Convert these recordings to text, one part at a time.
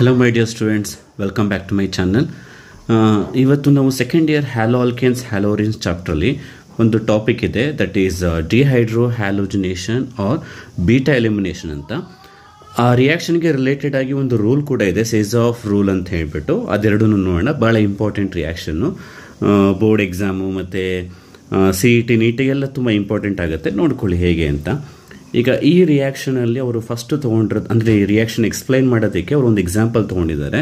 Hello my dear students, welcome back to my channel. ಇವತ್ತು ನಾವು second year haloalkanes haloarenes ಚಾಪ್ಟ್ರಲ್ಲಿ ಒಂದು topic ಇದೆ, that is dehydrohalogenation or beta elimination ಅಂತ. ಆ ರಿಯಾಕ್ಷನ್ಗೆ related ಆಗಿ ಒಂದು ರೂಲ್ ಕೂಡ ಇದೆ, ಸೇಸ್ ಆಫ್ ರೂಲ್ ಅಂತ ಹೇಳ್ಬಿಟ್ಟು ಅದೆರಡೂ ನೋಡೋಣ. ಭಾಳ ಇಂಪಾರ್ಟೆಂಟ್ ರಿಯಾಕ್ಷನ್ನು, ಬೋರ್ಡ್ ಎಕ್ಸಾಮು ಮತ್ತು CET ನೀಟಿಗೆಲ್ಲ ತುಂಬ ಇಂಪಾರ್ಟೆಂಟ್ ಆಗುತ್ತೆ, ನೋಡ್ಕೊಳ್ಳಿ ಹೇಗೆ ಅಂತ. ಈಗ ಈ ರಿಯಾಕ್ಷನಲ್ಲಿ ಅವರು ಫಸ್ಟ್ ತೊಗೊಂಡಿರೋದು, ಅಂದರೆ ಈ ರಿಯಾಕ್ಷನ್ ಎಕ್ಸ್ಪ್ಲೈನ್ ಮಾಡೋದಕ್ಕೆ ಅವರು ಒಂದು ಎಕ್ಸಾಂಪಲ್ ತೊಗೊಂಡಿದ್ದಾರೆ.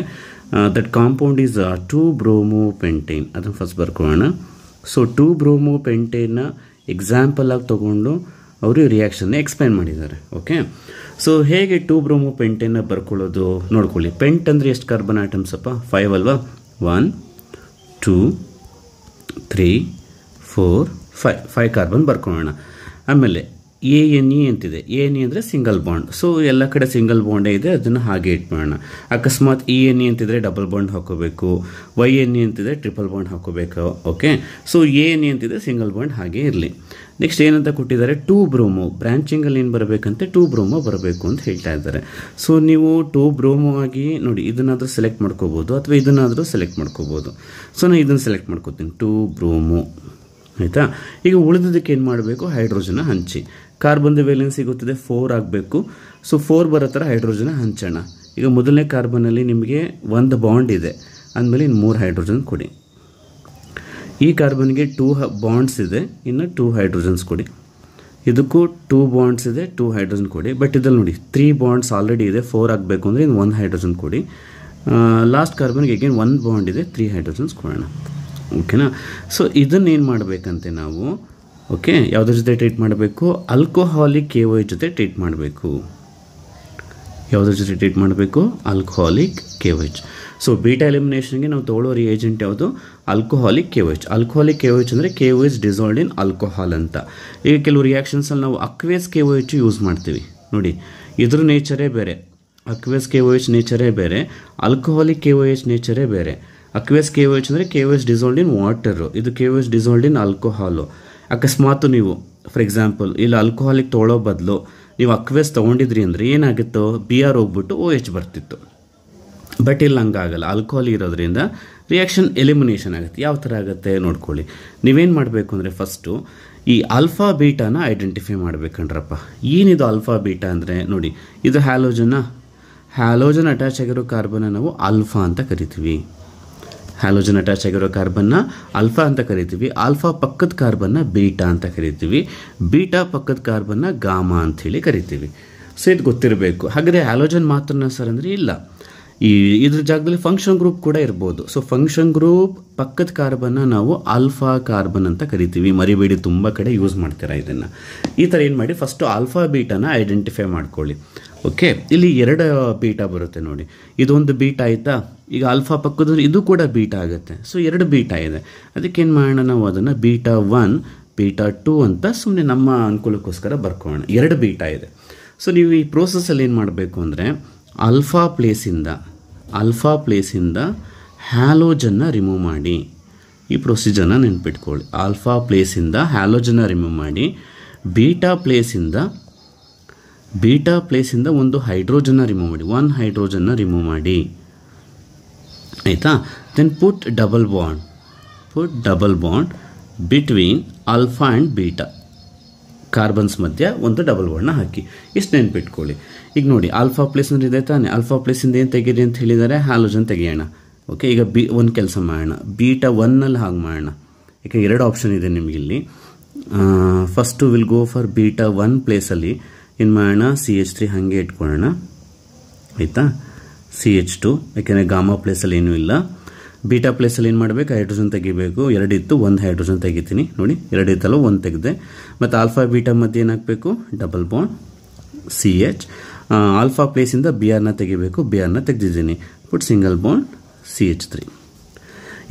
That compound is 2-bromopentane. ಅದನ್ನು ಫಸ್ಟ್ ಬರ್ಕೊಳ್ಳೋಣ. ಸೊ 2-bromopentane ಎಕ್ಸಾಂಪಲ್ ಆಗಿ ತೊಗೊಂಡು ಅವರು ಈ ರಿಯಾಕ್ಷನ್ನ ಎಕ್ಸ್ಪ್ಲೈನ್ ಮಾಡಿದ್ದಾರೆ. ಓಕೆ, ಸೊ ಹೇಗೆ 2-bromopentane ಬರ್ಕೊಳ್ಳೋದು ನೋಡ್ಕೊಳ್ಳಿ. ಪೆಂಟ್ ಅಂದರೆ ಎಷ್ಟು ಕಾರ್ಬನ್ ಆಟಮ್ಸ್ ಅಪ್ಪ? 5 ಅಲ್ವಾ? 1 2 3 4 5 ಕಾರ್ಬನ್ ಬರ್ಕೊಳ್ಳೋಣ. ಆಮೇಲೆ ANE ಅಂತಿದೆ. ANE ಅಂದರೆ ಸಿಂಗಲ್ ಬಾಂಡ್. ಸೊ ಎಲ್ಲ ಕಡೆ ಸಿಂಗಲ್ ಬಾಂಡೇ ಇದೆ, ಅದನ್ನು ಹಾಗೆ ಇಟ್ಕೊಳ್ಳೋಣ. ಅಕಸ್ಮಾತ್ ENE ಅಂತಿದ್ರೆ ಡಬಲ್ ಬಾಂಡ್ ಹಾಕೋಬೇಕು, YNE ಅಂತಿದ್ರೆ ಟ್ರಿಪಲ್ ಬಾಂಡ್ ಹಾಕೋಬೇಕು. ಓಕೆ, ಸೊ ANE ಅಂತಿದ್ರೆ ಸಿಂಗಲ್ ಬಾಂಡ್ ಹಾಗೆ ಇರಲಿ. ನೆಕ್ಸ್ಟ್ ಏನಂತ ಕೊಟ್ಟಿದ್ದಾರೆ? 2-bromo. ಬ್ರಾಂಚಿಂಗಲ್ಲಿ ಏನು ಬರಬೇಕಂತೆ? 2-bromo ಬರಬೇಕು ಅಂತ ಹೇಳ್ತಾ ಇದ್ದಾರೆ. ಸೊ ನೀವು 2-bromo ಆಗಿ ನೋಡಿ, ಇದನ್ನಾದರೂ ಸೆಲೆಕ್ಟ್ ಮಾಡ್ಕೋಬೋದು ಅಥವಾ ಇದನ್ನಾದರೂ ಸೆಲೆಕ್ಟ್ ಮಾಡ್ಕೋಬೋದು. ಸೊ ನಾನು ಇದನ್ನು ಸೆಲೆಕ್ಟ್ ಮಾಡ್ಕೋತೀನಿ, 2-bromo. ಆಯಿತಾ? ಈಗ ಉಳಿದದಕ್ಕೆ ಏನು ಮಾಡಬೇಕು? ಹೈಡ್ರೋಜನ್ನ ಹಂಚಿ. ಕಾರ್ಬನ್ದು ವೇಲೆನ್ಸ್ ಸಿಗುತ್ತದೆ 4 ಆಗಬೇಕು. ಸೊ 4 ಬರೋ ಥರ ಹೈಡ್ರೋಜನ್ನ ಹಂಚೋಣ. ಈಗ ಮೊದಲನೇ ಕಾರ್ಬನಲ್ಲಿ ನಿಮಗೆ ಒಂದು ಬಾಂಡ್ ಇದೆ, ಅಂದಮೇಲೆ ಇನ್ನು 3 ಹೈಡ್ರೋಜನ್ ಕೊಡಿ. ಈ ಕಾರ್ಬನ್ಗೆ 2 ಬಾಂಡ್ಸ್ ಇದೆ, ಇನ್ನು 2 ಹೈಡ್ರೋಜನ್ಸ್ ಕೊಡಿ. ಇದಕ್ಕೂ 2 ಬಾಂಡ್ಸ್ ಇದೆ, 2 ಹೈಡ್ರೋಜನ್ ಕೊಡಿ. ಬಟ್ ಇದ್ರಲ್ಲಿ ನೋಡಿ 3 ಬಾಂಡ್ಸ್ ಆಲ್ರೆಡಿ ಇದೆ, 4 ಆಗಬೇಕು ಅಂದರೆ ಇನ್ನು 1 ಹೈಡ್ರೋಜನ್ ಕೊಡಿ. ಲಾಸ್ಟ್ ಕಾರ್ಬನ್ಗೆ ಅಗೇನ್ 1 ಬಾಂಡ್ ಇದೆ, 3 ಹೈಡ್ರೋಜನ್ಸ್ ಕೊಡೋಣ. ಓಕೆನಾ? ಸೊ ಇದನ್ನೇನು ಮಾಡಬೇಕಂತೆ ನಾವು? ಓಕೆ, ಯಾವುದ್ರ ಜೊತೆ ಟ್ರೀಟ್ ಮಾಡಬೇಕು? ಆಲ್ಕೋಹಾಲಿಕ್ KOH ಜೊತೆ ಟ್ರೀಟ್ ಮಾಡಬೇಕು. ಯಾವುದ್ರ ಜೊತೆ ಟ್ರೀಟ್ ಮಾಡಬೇಕು? Alcoholic KOH. ಸೊ ಬೀಟಾ ಎಲಿಮಿನೇಷನ್ಗೆ ನಾವು ತೊಗೊಳ್ಳೋ ರಿಯೇಜೆಂಟ್ ಯಾವುದು? Alcoholic KOH. ಆಲ್ಕೋಹಾಲಿಕ್ KOH ಅಂದರೆ KOH ಡಿಸಾಲ್ವ್ಡ್ ಇನ್ ಆಲ್ಕೋಹಾಲ್ ಅಂತ. ಈಗ ಕೆಲವು ರಿಯಾಕ್ಷನ್ಸಲ್ಲಿ ನಾವು ಅಕ್ವೇಸ್ KOH ಯೂಸ್ ಮಾಡ್ತೀವಿ. ನೋಡಿ, ಇದ್ರ ನೇಚರೇ ಬೇರೆ, ಅಕ್ವೇಸ್ KOH ನೇಚರೇ ಬೇರೆ, ಆಲ್ಕೋಹಾಲಿಕ್ KOH ನೇಚರೇ ಬೇರೆ. ಅಕ್ವೇಸ್ KOH ಅಂದರೆ KOH ಡಿಸಾಲ್ವ್ಡ್ ಇನ್ ವಾಟರು, ಇದು KOH ಡಿಸಾಲ್ವ್ಡ್ ಇನ್ ಆಲ್ಕೋಹಾಲು. ಅಕಸ್ಮಾತ್ ನೀವು ಫಾರ್ ಎಕ್ಸಾಂಪಲ್ ಇಲ್ಲಿ ಆಲ್ಕೋಹಾಲಿಕ್ ತೊಗೊಳ್ಳೋ ಬದಲು ನೀವು ಅಕ್ವೇಸ್ ತೊಗೊಂಡಿದ್ರಿ ಅಂದರೆ ಏನಾಗುತ್ತೋ, BR ಹೋಗ್ಬಿಟ್ಟು OH ಬರ್ತಿತ್ತು. ಬಟ್ ಇಲ್ಲಿ ಹಂಗಾಗಲ್ಲ, ಆಲ್ಕೋಹಾಲ್ ಇರೋದ್ರಿಂದ ರಿಯಾಕ್ಷನ್ ಎಲಿಮಿನೇಷನ್ ಆಗುತ್ತೆ. ಯಾವ ಥರ ಆಗುತ್ತೆ ನೋಡ್ಕೊಳ್ಳಿ. ನೀವೇನು ಮಾಡಬೇಕು ಅಂದರೆ ಫಸ್ಟು ಈ ಆಲ್ಫಾ ಬೀಟಾನ ಐಡೆಂಟಿಫೈ ಮಾಡಬೇಕಂಡ್ರಪ್ಪ. ಏನಿದು ಆಲ್ಫಾ ಬೀಟಾ ಅಂದರೆ ನೋಡಿ, ಇದು ಹ್ಯಾಲೋಜನ್ ಅಟ್ಯಾಚ್ ಆಗಿರೋ ಕಾರ್ಬನ್ನ ನಾವು ಆಲ್ಫಾ ಅಂತ ಕರಿತೀವಿ. ಹ್ಯಾಲೋಜನ್ ಅಟ್ಯಾಚ್ ಆಗಿರೋ ಕಾರ್ಬನ್ನ ಆಲ್ಫಾ ಅಂತ ಕರಿತೀವಿ. ಆಲ್ಫಾ ಪಕ್ಕದ ಕಾರ್ಬನ್ನ ಬೀಟಾ ಅಂತ ಕರಿತೀವಿ. ಬೀಟಾ ಪಕ್ಕದ ಕಾರ್ಬನ್ನ ಗಾಮಾ ಅಂಥೇಳಿ ಕರಿತೀವಿ. ಸೊ ಇದು ಗೊತ್ತಿರಬೇಕು. ಹಾಗಾದರೆ ಹ್ಯಾಲೋಜನ್ ಮಾತ್ರನ ಸರ್ ಅಂದರೆ ಇಲ್ಲ, ಇದ್ರ ಜಾಗದಲ್ಲಿ ಫಂಕ್ಷನ್ ಗ್ರೂಪ್ ಕೂಡ ಇರ್ಬೋದು. ಸೊ ಫಂಕ್ಷನ್ ಗ್ರೂಪ್ ಪಕ್ಕದ ಕಾರ್ಬನ್ನ ನಾವು ಆಲ್ಫಾ ಕಾರ್ಬನ್ ಅಂತ ಕರಿತೀವಿ. ಮರಿಬೇಡಿ, ತುಂಬ ಕಡೆ ಯೂಸ್ ಮಾಡ್ತೀರಾ ಇದನ್ನು. ಈ ಥರ ಏನು ಮಾಡಿ ಫಸ್ಟು ಆಲ್ಫಾ ಬೀಟಾನ ಐಡೆಂಟಿಫೈ ಮಾಡ್ಕೊಳ್ಳಿ. ಓಕೆ, ಇಲ್ಲಿ 2 ಬೀಟಾ ಬರುತ್ತೆ ನೋಡಿ, ಇದೊಂದು ಬೀಟಾ ಆಯಿತಾ. ಈಗ ಆಲ್ಫಾ ಪಕ್ಕದಲ್ಲಿ ಇದು ಕೂಡ ಬೀಟಾ ಆಗುತ್ತೆ. ಸೊ 2 ಬೀಟಾ ಇದೆ, ಅದಕ್ಕೇನು ಮಾಡೋಣ ನಾವು ಅದನ್ನು ಬೀಟಾ 1 ಬೀಟಾ 2 ಅಂತ ಸುಮ್ಮನೆ ನಮ್ಮ ಅನುಕೂಲಕ್ಕೋಸ್ಕರ ಬರ್ಕೊಳ್ಳೋಣ. 2 ಬೀಟಾ ಇದೆ. ಸೊ ನೀವು ಈ ಪ್ರೋಸೆಸ್ಸಲ್ಲಿ ಏನು ಮಾಡಬೇಕು ಅಂದರೆ ಆಲ್ಫಾ ಪ್ಲೇಸಿಂದ ಹ್ಯಾಲೋಜನ್ನ ರಿಮೂವ್ ಮಾಡಿ. ಈ ಪ್ರೊಸೀಜರ್ನ ನೆನ್ಪಿಟ್ಕೊಳ್ಳಿ. ಆಲ್ಫಾ ಪ್ಲೇಸಿಂದ ಹ್ಯಾಲೋಜನ್ನ ರಿಮೂವ್ ಮಾಡಿ, ಬೀಟಾ ಪ್ಲೇಸಿಂದ ಒಂದು ಹೈಡ್ರೋಜನ್ನ ರಿಮೂವ್ ಮಾಡಿ, 1 ಹೈಡ್ರೋಜನ್ನ ರಿಮೂವ್ ಮಾಡಿ. ಆಯಿತಾ? Then put double bond between alpha and beta. Carbons ಮಧ್ಯೆ ಒಂದು ಡಬಲ್ ಬಾಂಡ್ನ ಹಾಕಿ. ಇಷ್ಟು ನೆನ್ಪಿಟ್ಕೊಳ್ಳಿ. ಈಗ ನೋಡಿ, ಆಲ್ಫಾ ಪ್ಲೇಸ್ ಅಂದ್ರೆ ಇದೆ ತಾನೆ, ಆಲ್ಫಾ ಪ್ಲೇಸಿಂದ ಏನು ತೆಗೀರಿ ಅಂತ ಹೇಳಿದ್ದಾರೆ? ಹ್ಯಾಲೋಜನ್ ತೆಗೆಯೋಣ. ಓಕೆ, ಈಗ ಒಂದು ಕೆಲಸ ಮಾಡೋಣ, ಬೀಟಾ 1ನಲ್ಲಿ ಹಾಗೆ ಮಾಡೋಣ. ಈಗ 2 ಆಪ್ಷನ್ ಇದೆ ನಿಮಗಿಲ್ಲಿ. First will go for beta 1 ಪ್ಲೇಸಲ್ಲಿ ಏನು ಮಾಡೋಣ? CH3 ಹಾಗೆ ಇಟ್ಕೊಳ್ಳೋಣ. ಆಯಿತಾ? CH2, ಯಾಕೆಂದರೆ ಗಾಮಾ ಪ್ಲೇಸಲ್ಲಿ ಏನೂ ಇಲ್ಲ. ಬೀಟಾ ಪ್ಲೇಸಲ್ಲಿ ಏನು ಮಾಡಬೇಕು? ಹೈಡ್ರೋಜನ್ ತೆಗಿಬೇಕು. 2 ಇತ್ತು, 1 ಹೈಡ್ರೋಜನ್ ತೆಗಿತೀನಿ. ನೋಡಿ, 2 ಇತ್ತಲ್ಲ, 1 ತೆಗೆದೆ. ಮತ್ತು ಆಲ್ಫಾ ಬೀಟಾ ಮಧ್ಯೆ ಏನಾಗಬೇಕು? Double bond CH. ಆಲ್ಫಾ ಪ್ಲೇಸಿಂದ BRನ ತೆಗಿಬೇಕು, BRನ ತೆಗೆದಿದ್ದೀನಿ. Put single bond CH3.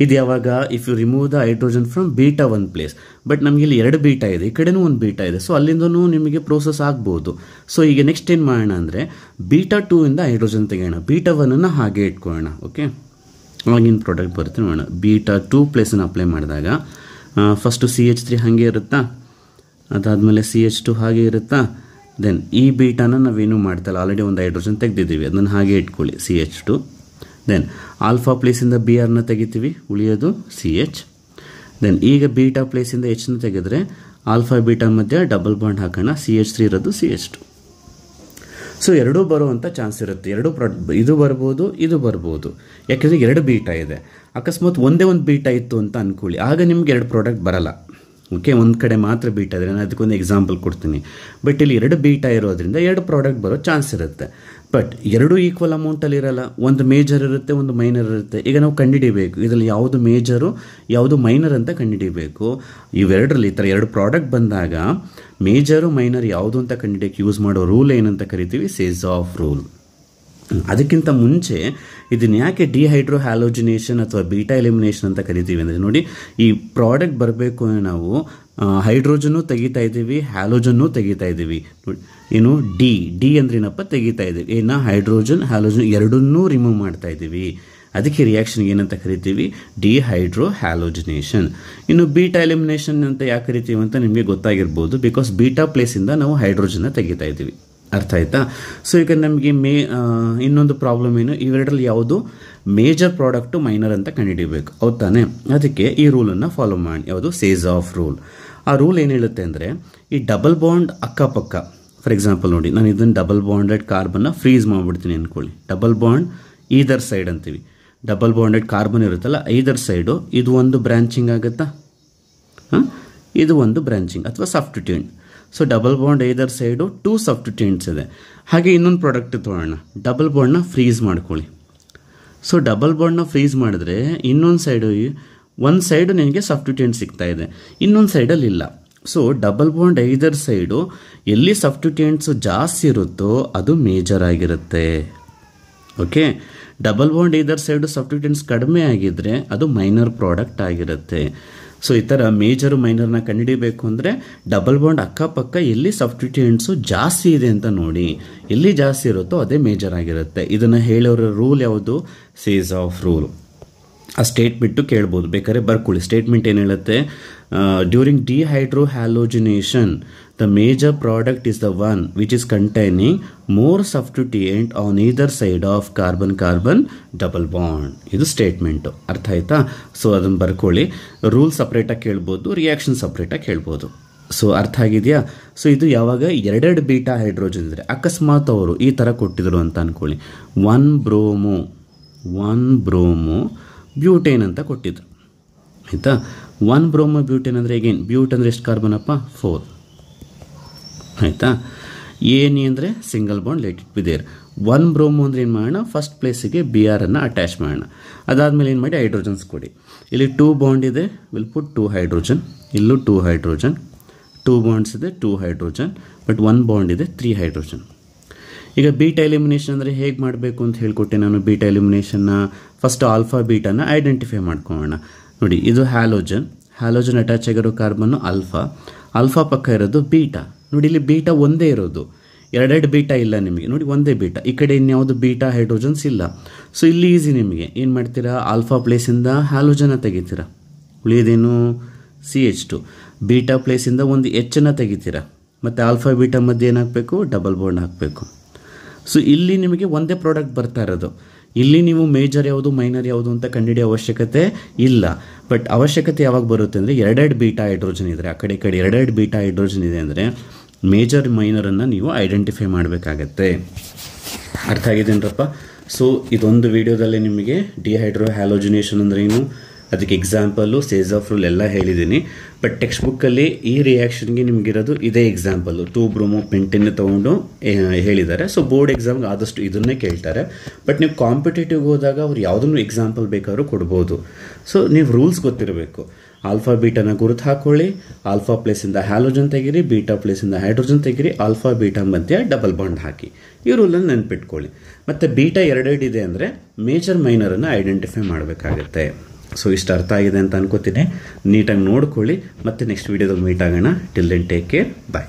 ಇದು ಯಾವಾಗ? If you remove the hydrogen from beta 1 place. But ನಮಗೆ ಇಲ್ಲಿ 2 ಬೀಟಾ ಇದೆ, ಈ ಕಡೆನೂ 1 ಬೀಟಾ ಇದೆ. ಸೊ ಅಲ್ಲಿಂದನೂ ನಿಮಗೆ ಪ್ರೋಸೆಸ್ ಆಗ್ಬೋದು. ಸೊ ಈಗ ನೆಕ್ಸ್ಟ್ ಏನು ಮಾಡೋಣ ಅಂದರೆ ಬೀಟಾ 2 ಇಂದ ಹೈಡ್ರೋಜನ್ ತೆಗೆಯೋಣ, ಬೀಟಾ 1 ಹಾಗೆ ಇಟ್ಕೊಳ್ಳೋಣ. ಓಕೆ, ಆಗಿನ ಪ್ರಾಡಕ್ಟ್ ಬರುತ್ತೆ ನೋಡೋಣ. ಬೀಟಾ 2 ಪ್ಲೇಸನ್ನು ಅಪ್ಲೈ ಮಾಡಿದಾಗ ಫಸ್ಟು CH3 ಹಾಗೆ ಇರುತ್ತಾ, ಅದಾದಮೇಲೆ CH2 ಹಾಗೆ ಇರುತ್ತಾ. ದೆನ್ ಈ ಬೀಟಾನ ನಾವೇನು ಮಾಡ್ತಲ್ಲ, ಆಲ್ರೆಡಿ ಒಂದು ಹೈಡ್ರೋಜನ್ ತೆಗೆದಿದ್ದೀವಿ, ಅದನ್ನು ಹಾಗೆ ಇಟ್ಕೊಳ್ಳಿ. CH2 ದೆನ್ ಆಲ್ಫಾ ಪ್ಲೇಸಿಂದ ಬಿ ಆರ್ನ ತೆಗಿತೀವಿ, ಉಳಿಯೋದು CH. ದೆನ್ ಈಗ ಬೀಟಾ ಪ್ಲೇಸಿಂದ Hನ ತೆಗೆದ್ರೆ ಆಲ್ಫಾ ಬೀಟಾ ಮಧ್ಯೆ ಡಬಲ್ ಬಾಂಡ್ ಹಾಕೋಣ, CH3 ಇರೋದು CH2. ಸೊ ಎರಡೂ ಬರುವಂಥ ಚಾನ್ಸ್ ಇರುತ್ತೆ. ಎರಡು ಇದು ಬರ್ಬೋದು, ಇದು ಬರ್ಬೋದು. ಯಾಕೆಂದರೆ ಎರಡು ಬೀಟಾ ಇದೆ. ಅಕಸ್ಮಾತ್ ಒಂದೇ ಒಂದು ಬೀಟಾ ಇತ್ತು ಅಂತ ಅಂದ್ಕೊಳ್ಳಿ, ಆಗ ನಿಮ್ಗೆ ಎರಡು ಪ್ರಾಡಕ್ಟ್ ಬರಲ್ಲ. ಓಕೆ, ಒಂದು ಕಡೆ ಮಾತ್ರ ಬೀಟಾ ಇದ್ರೆ ನಾನು ಅದಕ್ಕೊಂದು ಎಕ್ಸಾಂಪಲ್ ಕೊಡ್ತೀನಿ. ಬಟ್ ಇಲ್ಲಿ ಎರಡು ಬೀಟಾ ಇರೋದ್ರಿಂದ ಎರಡು ಪ್ರಾಡಕ್ಟ್ ಬರೋ ಚಾನ್ಸ್ ಇರುತ್ತೆ. ಬಟ್ ಎರಡು ಈಕ್ವಲ್ ಅಮೌಂಟಲ್ಲಿ ಇರಲ್ಲ. ಒಂದು ಮೇಜರ್ ಇರುತ್ತೆ, ಒಂದು ಮೈನರ್ ಇರುತ್ತೆ. ಈಗ ನಾವು ಕಂಡುಹಿಡಿಬೇಕು ಇದರಲ್ಲಿ ಯಾವುದು ಮೇಜರು ಯಾವುದು ಮೈನರ್ ಅಂತ ಕಂಡುಹಿಡಿಬೇಕು. ಇವೆರಡರಲ್ಲಿ ಈ ಥರ ಎರಡು ಪ್ರಾಡಕ್ಟ್ ಬಂದಾಗ ಮೇಜರು ಮೈನರ್ ಯಾವುದು ಅಂತ ಕಂಡುಹಿಡಿಯೋಕ್ಕೆ ಯೂಸ್ ಮಾಡೋ ರೂಲ್ ಏನಂತ ಕರಿತೀವಿ, ಸೇಸ್ ಆಫ್ ರೂಲ್. ಅದಕ್ಕಿಂತ ಮುಂಚೆ ಇದನ್ನ ಯಾಕೆ ಡಿಹೈಡ್ರೋ ಹ್ಯಾಲೋಜಿನೇಷನ್ ಅಥವಾ ಬೀಟಾ ಎಲಿಮಿನೇಷನ್ ಅಂತ ಕರಿತೀವಿ ಅಂದರೆ, ನೋಡಿ ಈ ಪ್ರಾಡಕ್ಟ್ ಬರಬೇಕು ಅಂದರೆ ನಾವು ಹೈಡ್ರೋಜನ್ನು ತೆಗಿತಾ ಇದ್ದೀವಿ, ಹ್ಯಾಲೋಜನ್ನು ತೆಗಿತಾ ಇದ್ದೀವಿ. ನೋಡಿ ಏನು ಡಿ ಅಂದ್ರೆ ಏನಪ್ಪ, ತೆಗಿತಾ ಇದ್ದೀವಿ. ಏನ ಹೈಡ್ರೋಜನ್ ಹ್ಯಾಲೋಜನ್ ಎರಡನ್ನೂ ರಿಮೂವ್ ಮಾಡ್ತಾ ಇದ್ದೀವಿ. ಅದಕ್ಕೆ ರಿಯಾಕ್ಷನ್ ಏನಂತ ಕರಿತೀವಿ, ಡಿಹೈಡ್ರೋ ಹ್ಯಾಲೋಜಿನೇಷನ್. ಇನ್ನು ಬೀಟಾ ಎಲಿಮಿನೇಷನ್ ಅಂತ ಯಾಕೆ ಕರಿತೀವಿ ಅಂತ ನಿಮಗೆ ಗೊತ್ತಾಗಿರ್ಬೋದು. ಬಿಕಾಸ್ ಬೀಟಾ ಪ್ಲೇಸಿಂದ ನಾವು ಹೈಡ್ರೋಜನ್ನ ತೆಗಿತಾ ಇದ್ದೀವಿ. ಅರ್ಥ ಆಯ್ತಾ? ಸೊ ಈಗ ನಮಗೆ ಇನ್ನೊಂದು ಪ್ರಾಬ್ಲಮ್ ಏನು, ಇವೆರಡರಲ್ಲಿ ಯಾವುದು ಮೇಜರ್ ಪ್ರಾಡಕ್ಟು ಮೈನರ್ ಅಂತ ಕಂಡುಹಿಡಿಯಬೇಕು, ಹೌದು ತಾನೆ? ಅದಕ್ಕೆ ಈ ರೂಲನ್ನು ಫಾಲೋ ಮಾಡಿ, ಯಾವುದು ಸೇಸ್ ಆಫ್ ರೂಲ್. ಆ ರೂಲ್ ಏನು ಹೇಳುತ್ತೆ ಅಂದರೆ, ಈ ಡಬಲ್ ಬಾಂಡ್ ಅಕ್ಕಪಕ್ಕ, ಫಾರ್ ಎಕ್ಸಾಂಪಲ್ ನೋಡಿ ನಾನು ಇದನ್ನು ಡಬಲ್ ಬಾಂಡೆಡ್ ಕಾರ್ಬನ್ನ ಫ್ರೀಸ್ ಮಾಡಿಬಿಡ್ತೀನಿ ಅಂದ್ಕೊಳ್ಳಿ. ಡಬಲ್ ಬಾಂಡ್ ಈದರ್ ಸೈಡ್ ಅಂತೀವಿ. ಡಬಲ್ ಬಾಂಡೆಡ್ ಕಾರ್ಬನ್ ಇರುತ್ತಲ್ಲ ಐದರ್ ಸೈಡು, ಇದು ಒಂದು ಬ್ರಾಂಚಿಂಗ್ ಆಗುತ್ತಾ, ಇದು ಒಂದು ಬ್ರಾಂಚಿಂಗ್ ಅಥವಾ ಸಬ್ಸ್ಟಿಟ್ಯೂಂಟ್. ಸೊ ಡಬಲ್ ಬಾಂಡ್ ಐದರ್ ಸೈಡು 2 ಸಬ್ಸ್ಟಿಟ್ಯೂಂಟ್ಸ್ ಇದೆ. ಹಾಗೆ ಇನ್ನೊಂದು ಪ್ರಾಡಕ್ಟ್ ತೊಗೊಳ್ಳೋಣ, ಡಬಲ್ ಬಾಂಡ್ನ ಫ್ರೀಸ್ ಮಾಡ್ಕೊಳ್ಳಿ. ಸೊ ಡಬಲ್ ಬಾಂಡ್ನ ಫ್ರೀಸ್ ಮಾಡಿದ್ರೆ ಇನ್ನೊಂದು ಸೈಡು, ಒಂದು ಸೈಡು ನಿನಗೆ ಸಬ್ಸ್ಟಿಟ್ಯೂಂಟ್ ಸಿಗ್ತಾ ಇದೆ, ಇನ್ನೊಂದು ಸೈಡಲ್ಲಿ ಇಲ್ಲ. ಸೊ ಡಬಲ್ ಬಾಂಡ್ ಐದರ್ ಸೈಡು ಎಲ್ಲಿ ಸಬ್ಸ್ಟಿಟ್ಯೂಂಟ್ಸು ಜಾಸ್ತಿ ಇರುತ್ತೋ ಅದು ಮೇಜರ್ ಆಗಿರುತ್ತೆ. ಓಕೆ, ಡಬಲ್ ಬಾಂಡ್ ಐದರ್ ಸೈಡು ಸಬ್ಸ್ಟಿಟ್ಯೂಂಟ್ಸ್ ಕಡಿಮೆ ಆಗಿದ್ರೆ ಅದು ಮೈನರ್ ಪ್ರಾಡಕ್ಟ್ ಆಗಿರುತ್ತೆ. ಸೊ ಈ ಥರ ಮೇಜರು ಮೈನರ್ನ ಕಂಡುಹಿಡಿಯಬೇಕು ಅಂದರೆ ಡಬಲ್ ಬಾಂಡ್ ಅಕ್ಕಪಕ್ಕ ಎಲ್ಲಿ ಸಬ್ಸ್ಟಿಟ್ಯೂಯೆಂಟ್ಸು ಜಾಸ್ತಿ ಇದೆ ಅಂತ ನೋಡಿ. ಎಲ್ಲಿ ಜಾಸ್ತಿ ಇರುತ್ತೋ ಅದೇ ಮೇಜರ್ ಆಗಿರುತ್ತೆ. ಇದನ್ನು ಹೇಳೋರ ರೂಲ್ ಯಾವುದು, ಸೇಸ್ ಆಫ್ ರೂಲ್. ಆ ಸ್ಟೇಟ್ಮೆಂಟು ಕೇಳ್ಬೋದು, ಬೇಕಾದ್ರೆ ಬರ್ಕೊಳ್ಳಿ. ಸ್ಟೇಟ್ಮೆಂಟ್ ಏನು ಹೇಳುತ್ತೆ, during dehydrohalogenation the major product is the one which is containing more substituent on either side of carbon carbon double bond. ಇದು ಸ್ಟೇಟ್ಮೆಂಟು. ಅರ್ಥ ಆಯ್ತಾ? ಸೊ ಅದನ್ನು ಬರ್ಕೊಳ್ಳಿ. ರೂಲ್ ಸಪ್ರೇಟಾಗಿ ಕೇಳ್ಬೋದು, ರಿಯಾಕ್ಷನ್ ಸಪ್ರೇಟಾಗಿ ಕೇಳ್ಬೋದು. ಸೊ ಅರ್ಥ ಆಗಿದೆಯಾ? ಸೊ ಇದು ಯಾವಾಗ ಎರಡೆರಡು ಬೀಟಾ ಹೈಡ್ರೋಜನ್ ಇದ್ದರೆ, ಅಕಸ್ಮಾತ್ ಅವರು ಈ ಥರ ಕೊಟ್ಟಿದ್ರು ಅಂತ ಅಂದ್ಕೊಳ್ಳಿ, 1 ಬ್ರೋಮೋ ಬ್ಯೂಟೇನ್ ಅಂತ ಕೊಟ್ಟಿದ್ರು. ಆಯಿತಾ? 1 ಬ್ರೋಮೋ ಬ್ಯೂಟೇನ್ ಅಂದರೆ ಅಗೇನ್ ಬ್ಯೂಟ್ ಅಂದರೆ ಎಷ್ಟು ಕಾರ್ಬನ್ ಅಪ್ಪ, 4. ಆಯಿತಾ? ಏನಿ ಅಂದರೆ single bond let it be there. 1 bromo ಅಂದರೆ ಏನು ಮಾಡೋಣ, ಫಸ್ಟ್ ಪ್ಲೇಸಿಗೆ BR ಅನ್ನು ಅಟ್ಯಾಚ್ ಮಾಡೋಣ. ಅದಾದಮೇಲೆ ಏನು ಮಾಡಿ ಹೈಡ್ರೋಜನ್ಸ್ ಕೊಡಿ. ಇಲ್ಲಿ 2 ಬಾಂಡ್ ಇದೆ, ವಿಲ್ ಪುಟ್ 2 ಹೈಡ್ರೋಜನ್. ಇಲ್ಲೂ 2 ಹೈಡ್ರೋಜನ್, 2 ಬಾಂಡ್ಸ್ ಇದೆ, 2 ಹೈಡ್ರೋಜನ್. ಬಟ್ 1 ಬಾಂಡ್ ಇದೆ, 3 ಹೈಡ್ರೋಜನ್. ಈಗ ಬೀಟಾ ಎಲಿಮಿನೇಷನ್ ಅಂದರೆ ಹೇಗೆ ಮಾಡಬೇಕು ಅಂತ ಹೇಳ್ಕೊಟ್ಟೆ ನಾನು. ಬೀಟಾ ಎಲಿಮಿನೇಷನ್ನ ಫಸ್ಟ್ ಆಲ್ಫಾ ಬೀಟಾನ ಐಡೆಂಟಿಫೈ ಮಾಡ್ಕೊಳ್ಳೋಣ. ನೋಡಿ ಇದು ಹ್ಯಾಲೋಜನ್ ಅಟ್ಯಾಚ್ ಆಗಿರೋ ಕಾರ್ಬನ್ನು ಆಲ್ಫಾ ಪಕ್ಕ ಇರೋದು ಬೀಟಾ. ನೋಡಿ ಇಲ್ಲಿ ಬೀಟಾ ಒಂದೇ ಇರೋದು, ಎರಡೆರಡು ಬೀಟಾ ಇಲ್ಲ ನಿಮಗೆ. ನೋಡಿ ಒಂದೇ ಬೀಟಾ, ಈ ಕಡೆ ಇನ್ಯಾವುದು ಬೀಟಾ ಹೈಡ್ರೋಜನ್ಸ್ ಇಲ್ಲ. ಸೊ ಇಲ್ಲಿ ಈಸಿ ನಿಮಗೆ ಏನು ಮಾಡ್ತೀರಾ, ಆಲ್ಫಾ ಪ್ಲೇಸಿಂದ ಹ್ಯಾಲೋಜನ್ನ ತೆಗಿತೀರಾ, ಉಳಿಯೋದೇನು CH2. ಬೀಟಾ ಪ್ಲೇಸಿಂದ ಒಂದು Hನ ತೆಗಿತೀರಾ, ಮತ್ತು ಆಲ್ಫಾ ಬೀಟಾ ಮಧ್ಯೆ ಏನಾಗಬೇಕು, ಡಬಲ್ ಬಾಂಡ್ ಹಾಕಬೇಕು. ಸೊ ಇಲ್ಲಿ ನಿಮಗೆ ಒಂದೇ ಪ್ರಾಡಕ್ಟ್ ಬರ್ತಾ ಇರೋದು. ಇಲ್ಲಿ ನೀವು ಮೇಜರ್ ಯಾವುದು ಮೈನರ್ ಯಾವುದು ಅಂತ ಕಂಡುಹಿಡಿಯೋ ಅವಶ್ಯಕತೆ ಇಲ್ಲ. ಬಟ್ ಅವಶ್ಯಕತೆ ಯಾವಾಗ ಬರುತ್ತೆ ಅಂದರೆ, ಎರಡೆರಡು ಬೀಟಾ ಹೈಡ್ರೋಜನ್ ಇದ್ದರೆ, ಆ ಕಡೆ ಈ ಕಡೆ ಎರಡೆರಡು ಬೀಟಾ ಹೈಡ್ರೋಜನ್ ಇದೆ ಅಂದರೆ ಮೇಜರ್ ಮೈನರನ್ನು ನೀವು ಐಡೆಂಟಿಫೈ ಮಾಡಬೇಕಾಗತ್ತೆ. ಅರ್ಥ ಆಗಿದೇನಪ್ಪ? ಸೊ ಇದೊಂದು ವಿಡಿಯೋದಲ್ಲಿ ನಿಮಗೆ ಡಿಹೈಡ್ರೋ ಹ್ಯಾಲೋಜಿನೇಷನ್ ಅಂದರೆ ಏನು, ಅದಕ್ಕೆ ಎಕ್ಸಾಂಪಲ್ಲು, ಸೇಸ್ ಆಫ್ ರೂಲ್ ಎಲ್ಲ ಹೇಳಿದ್ದೀನಿ. ಬಟ್ ಟೆಕ್ಸ್ಟ್ ಬುಕ್ಕಲ್ಲಿ ಈ ರಿಯಾಕ್ಷನ್ಗೆ ನಿಮಗಿರೋದು ಇದೇ ಎಕ್ಸಾಂಪಲ್ಲು, 2 ಬ್ರೋಮೋ ಪೆಂಟೆನ್ ತೊಗೊಂಡು ಹೇಳಿದ್ದಾರೆ. ಸೊ ಬೋರ್ಡ್ ಎಕ್ಸಾಮ್ಗೆ ಆದಷ್ಟು ಇದನ್ನೇ ಕೇಳ್ತಾರೆ. ಬಟ್ ನೀವು ಕಾಂಪಿಟೇಟಿವ್ಗೆ ಹೋದಾಗ ಅವ್ರು ಯಾವುದನ್ನು ಎಕ್ಸಾಂಪಲ್ ಬೇಕಾದ್ರೂ ಕೊಡ್ಬೋದು. ಸೊ ನೀವು ರೂಲ್ಸ್ ಗೊತ್ತಿರಬೇಕು. ಆಲ್ಫಾ ಬೀಟಾನ ಗುರುತು ಹಾಕೊಳ್ಳಿ, ಆಲ್ಫಾ ಪ್ಲೇಸಿಂದ ಹ್ಯಾಲೋಜನ್ ತೆಗಿರಿ, ಬೀಟಾ ಪ್ಲೇಸಿಂದ ಹೈಡ್ರೋಜನ್ ತೆಗಿರಿ, ಆಲ್ಫಾ ಬೀಟಾ ಮಧ್ಯೆ ಡಬಲ್ ಬಾಂಡ್ ಹಾಕಿ. ಈ ರೂಲನ್ನು ನೆನ್ಪಿಟ್ಕೊಳ್ಳಿ. ಮತ್ತು ಬೀಟಾ ಎರಡೆರಡು ಇದೆ ಅಂದರೆ ಮೇಜರ್ ಮೈನರನ್ನು ಐಡೆಂಟಿಫೈ ಮಾಡಬೇಕಾಗತ್ತೆ. ಸೊ ಇಷ್ಟು ಅರ್ಥ ಆಗಿದೆ ಅಂತ ಅನ್ಕೋತೀನಿ. ನೀಟಾಗಿ ನೋಡ್ಕೊಳ್ಳಿ. ಮತ್ತೆ ನೆಕ್ಸ್ಟ್ ವೀಡಿಯೋದಲ್ಲಿ ಮೀಟ್ ಆಗೋಣ. ಟಿಲ್ ದೆನ್ ಟೇಕ್ ಕೇರ್, ಬಾಯ್.